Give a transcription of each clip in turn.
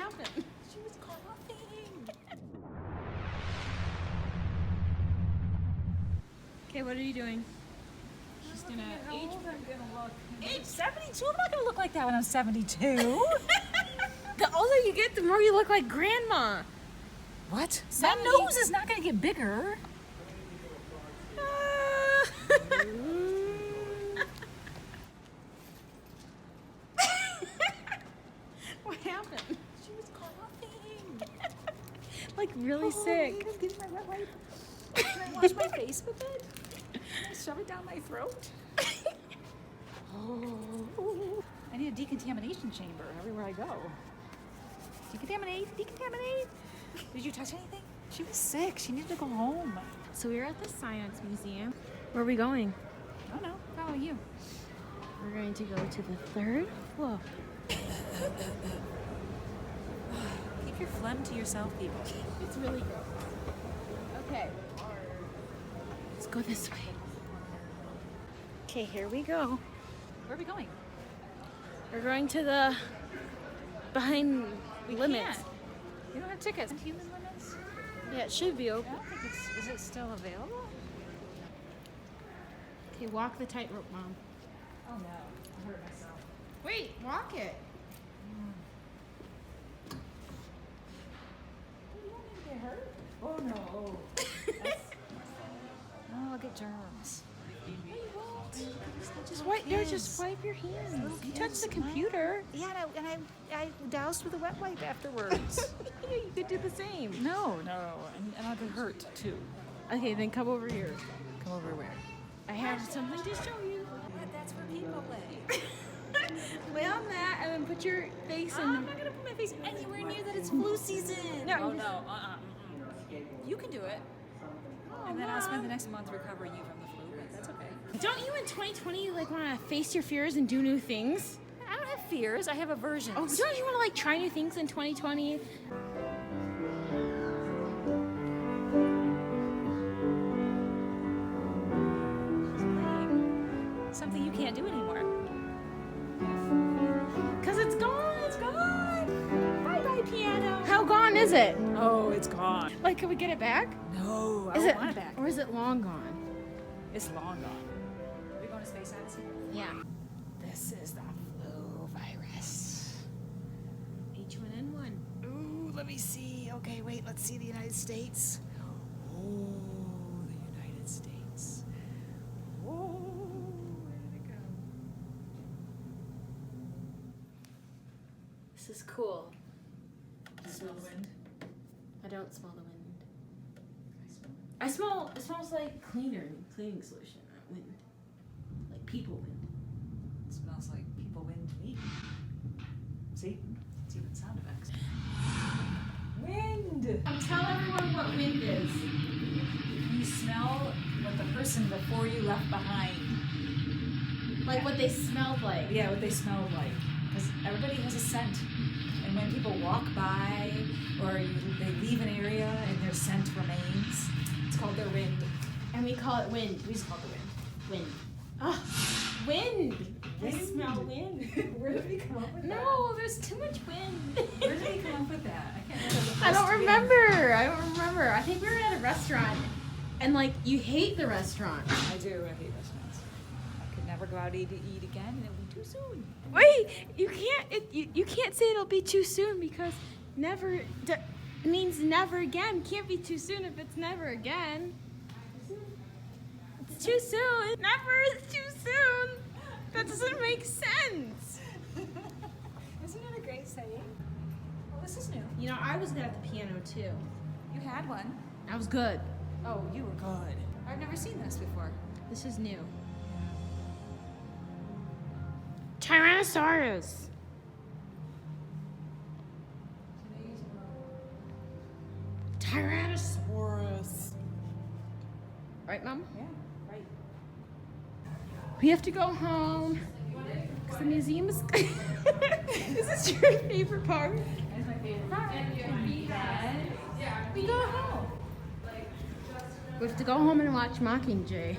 happened? She was coughing. Okay, what are you doing? She's gonna How age. old I'm gonna look. Age 72? I'm not gonna look like that when I'm 72. The older you get, the more you look like grandma. What? 70. That nose is not gonna get bigger. What happened? She was coughing. Like really sick. I'm getting my wet wipe. Can I wash my face with it? Can I shove it down my throat? Oh. I need a decontamination chamber everywhere I go. Decontaminate, decontaminate. Did you touch anything? She was sick. She needed to go home. So we're at the Science Museum. Where are we going? I don't know. Follow you. We're going to go to the third floor. Keep your phlegm to yourself, people. It's really good. Okay. Let's go this way. Okay, here we go. Where are we going? We're going to the behind limits. Can't. We don't have tickets. Human limits? Yeah, it should be I open. don't think it's. Is it still available? Okay, walk the tightrope, Mom. Oh no. I hurt myself. Wait, walk it. You want me to get hurt? Oh no. Oh, I'll get germs. No, you won't. Just wipe. No, just wipe your hands. You touched the computer. Yeah, and I doused with a wet wipe afterwards. Yeah, you could do the same. No, and I'll get hurt too. Okay, then come over here. Come over where? I have something to show you. But that's where people lay. Lay on that and then put your face in. I'm not gonna put my face anywhere near that. It's flu season. No, Oh just- no. You can do it. And then I'll spend the next month recovering you from the flu, but that's okay. Don't you in 2020 like want to face your fears and do new things? I don't have fears. I have aversions. Oh, don't you want to like try new things in 2020? Something you can't do anymore. Cause it's gone. It's gone. Bye bye, piano. How gone is it? Oh, it's gone. Like, can we get it back? No, I Is don't it want it back. or is it long gone? It's long gone. Are we going to Space Odyssey? Yeah. This is the flu virus. H1N1. Ooh, let me see. Okay, wait, let's see the United States. Oh, the United States. Oh, where did it go? This is cool. You smell the wind? I don't smell the wind. I smell it. It smells like cleaning solution, not wind. Like people wind. It smells like people wind to me. See? It's even sound effects. Wind! Tell everyone what wind is. You smell what the person before you left behind. Like what they smelled like. Yeah, what they smelled like. Because everybody has a scent. And when people walk by or they leave an area and their scent remains, it's called their wind. And we call it wind. We just call it the wind. Wind. Oh, wind. I smell wind. Where did we come up with that? No, there's too much wind. Where did we come up with that? I can't remember. I don't remember. I think we were at a restaurant and like you hate the restaurant. I do. I hate restaurants. I could never go out to eat again, and it would be too soon. Wait, you can't say it'll be too soon because never means never again. Can't be too soon if it's never again. It's too soon. Never is too soon. That doesn't make sense. Isn't it a great saying? Well, this is new. You know, I was good at the piano too. You had one. I was good. Oh, you were good. I've never seen this before. This is new. Tyrannosaurus. Tyrannosaurus. Right, Mom? Yeah, right. We have to go home. Because the museum is... Is this your favorite part? That's my favorite part. We go home. We have to go home and watch Mockingjay.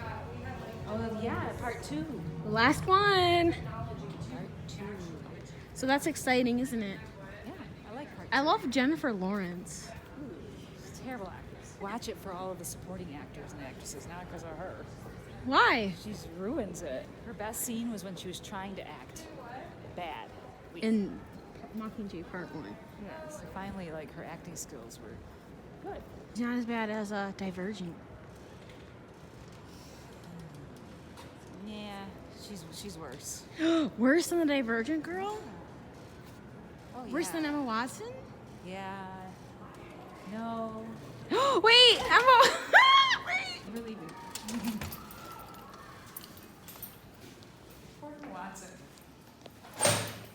Oh, yeah, part 2. The last one. Part 2. So that's exciting, isn't it? Yeah, I like part I love Jennifer Lawrence. She's a terrible actress. Watch it for all of the supporting actors and actresses, not because of her. Why? She ruins it. Her best scene was when she was trying to act bad. In Mockingjay Part 1. Yeah, so finally, like, her acting skills were good. It's not as bad as Divergent. Yeah, she's worse. Worse than the Divergent girl? Oh, yeah. Worse than Emma Watson? Yeah. No. Wait, Emma. Wait. Really.